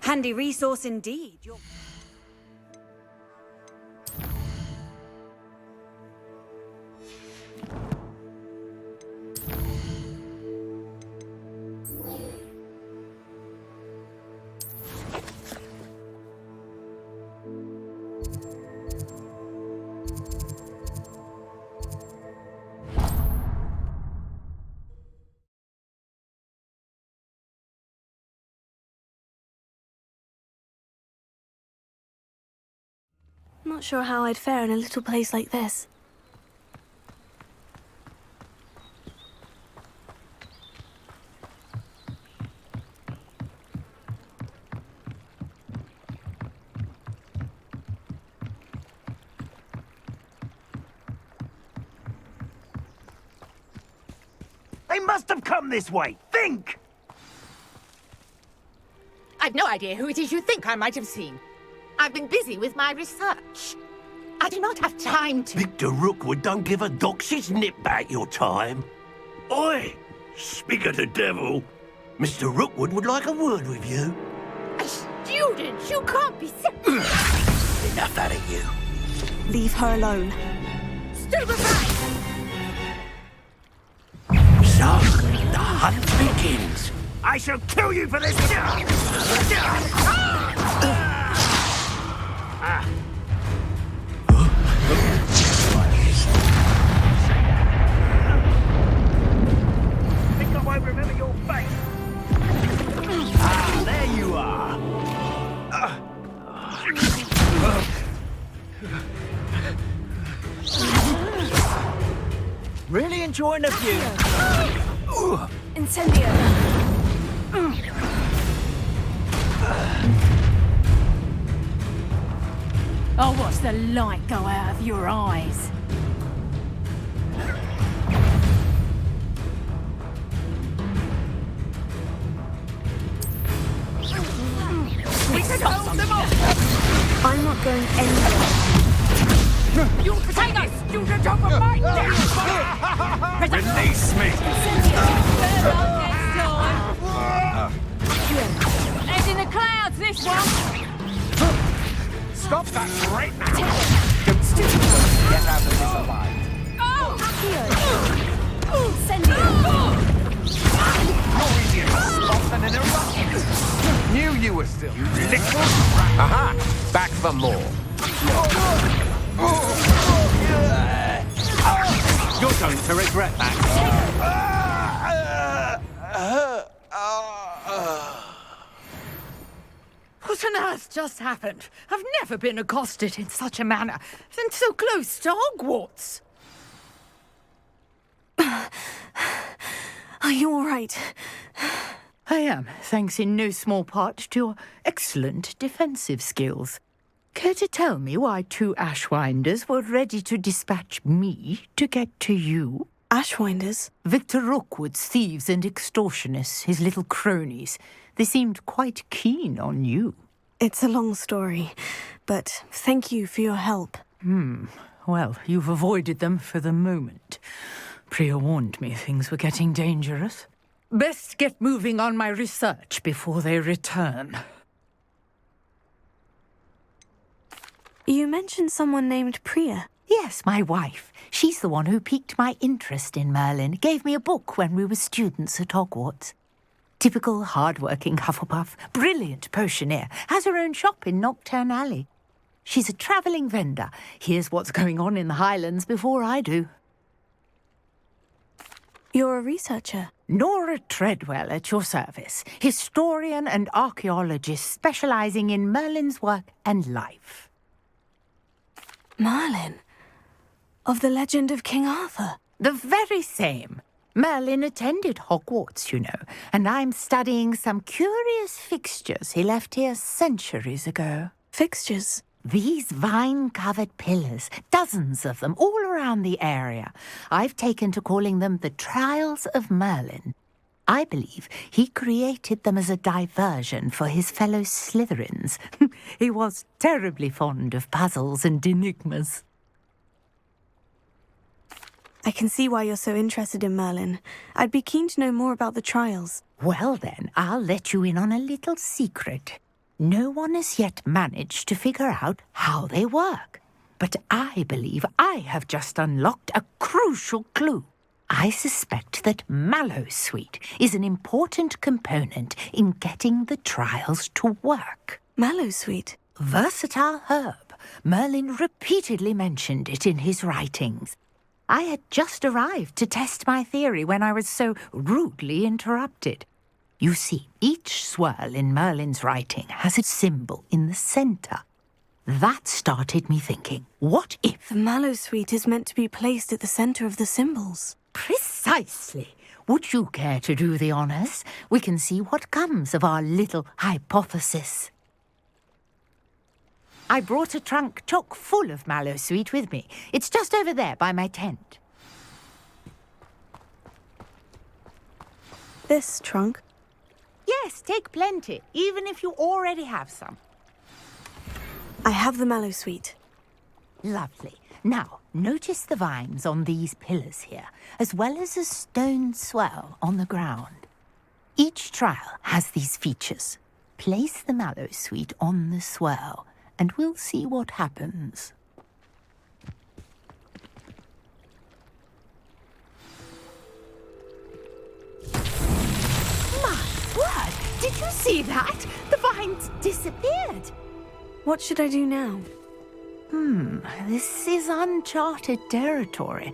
Handy resource indeed. Not sure how I'd fare in a little place like this. They must have come this way. Think! I've no idea who it is you think I might have seen. I've been busy with my research. I do not have time to... Victor Rookwood don't give a doxy's nip back your time. Oi! Speak of the devil. Mr. Rookwood would like a word with you. A student? You can't be so... Enough out of you. Leave her alone. Stupefy! So, the hunt begins. I shall kill you for this! Think I won't remember your face? Ah, there you are. Really enjoying the view. Incendio! I'll watch the light go out of your eyes. We can hold them off! I'm not going anywhere. You take a student over my dead! Release me! Head in the clouds, this one! Stop that right now! Get out of this alive. Incendio! You're easy to stop and interrupt. Knew you were still. You little... Aha! Back for more. You're going to regret that. What on earth just happened? I've never been accosted in such a manner, and so close to Hogwarts. Are you all right? I am, thanks in no small part to your excellent defensive skills. Care to tell me why two Ashwinders were ready to dispatch me to get to you? Ashwinders? Victor Rookwood's thieves and extortionists, his little cronies. They seemed quite keen on you. It's a long story, but thank you for your help. Well, you've avoided them for the moment. Priya warned me things were getting dangerous. Best get moving on my research before they return. You mentioned someone named Priya. Yes, my wife. She's the one who piqued my interest in Merlin. Gave me a book when we were students at Hogwarts. Typical hard-working Hufflepuff, brilliant potioneer, has her own shop in Nocturne Alley. She's a travelling vendor. Hears what's going on in the Highlands before I do. You're a researcher. Nora Treadwell at your service, historian and archaeologist specialising in Merlin's work and life. Merlin? Of the legend of King Arthur? The very same. Merlin attended Hogwarts, you know, and I'm studying some curious fixtures he left here centuries ago. Fixtures? These vine-covered pillars, dozens of them, all around the area. I've taken to calling them the Trials of Merlin. I believe he created them as a diversion for his fellow Slytherins. He was terribly fond of puzzles and enigmas. I can see why you're so interested in Merlin. I'd be keen to know more about the trials. Well then, I'll let you in on a little secret. No one has yet managed to figure out how they work. But I believe I have just unlocked a crucial clue. I suspect that mallowsweet is an important component in getting the trials to work. Mallowsweet? Versatile herb. Merlin repeatedly mentioned it in his writings. I had just arrived to test my theory when I was so rudely interrupted. You see, each swirl in Merlin's writing has a symbol in the centre. That started me thinking, what if... The mallowsweet is meant to be placed at the centre of the symbols. Precisely. Would you care to do the honours? We can see what comes of our little hypothesis. I brought a trunk chock full of mallowsweet with me. It's just over there by my tent. This trunk? Yes, take plenty, even if you already have some. I have the mallowsweet. Lovely. Now, notice the vines on these pillars here, as well as a stone swirl on the ground. Each trial has these features. Place the mallowsweet on the swirl, and we'll see what happens. My word! Did you see that? The vines disappeared. What should I do now? This is uncharted territory.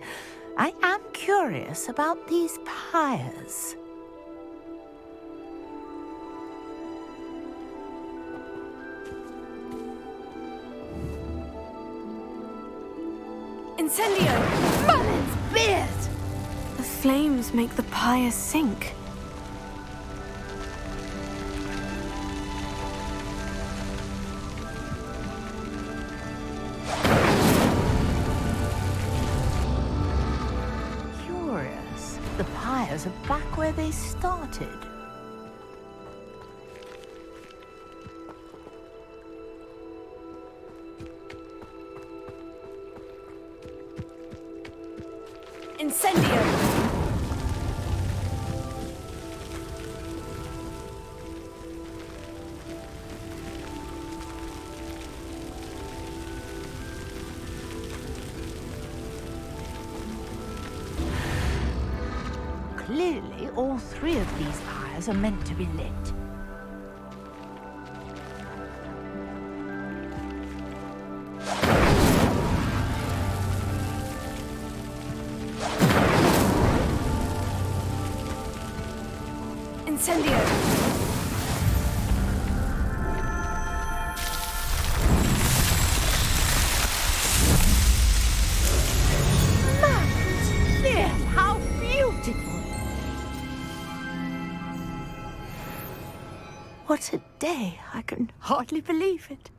I am curious about these pyres. Incendio! Merlin's beard! The flames make the pyre sink. Curious. The pyres are back where they started. Incendio! Clearly, all three of these pyres are meant to be lit. Incendio! Yes, how beautiful! What a day! I can hardly believe it.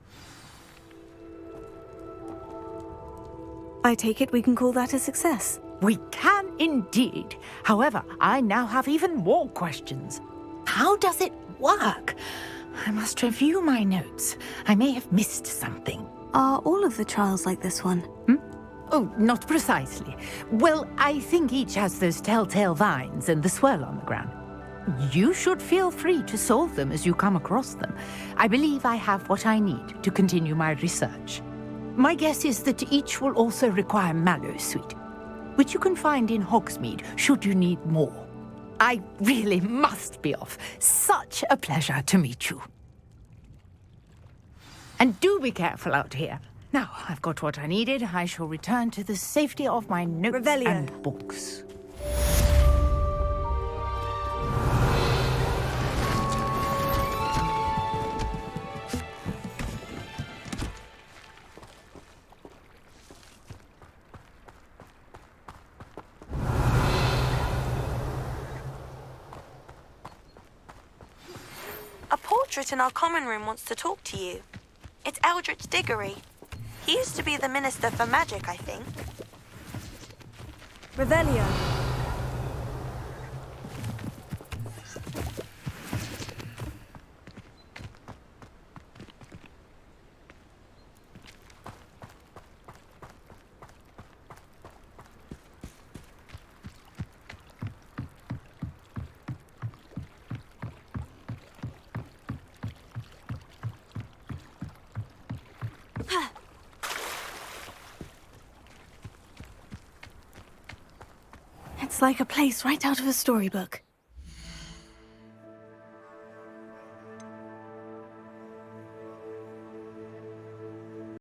I take it we can call that a success. We can indeed. However, I now have even more questions. How does it work? I must review my notes. I may have missed something. Are all of the trials like this one? Oh, not precisely. Well, I think each has those telltale vines and the swirl on the ground. You should feel free to solve them as you come across them. I believe I have what I need to continue my research. My guess is that each will also require mallowsweet, which you can find in Hogsmeade should you need more. I really must be off. Such a pleasure to meet you. And do be careful out here. Now, I've got what I needed. I shall return to the safety of my notes Revelio. and books. A portrait in our common room wants to talk to you. It's Eldritch Diggory. He used to be the Minister for Magic, I think. Revelio. It's like a place right out of a storybook.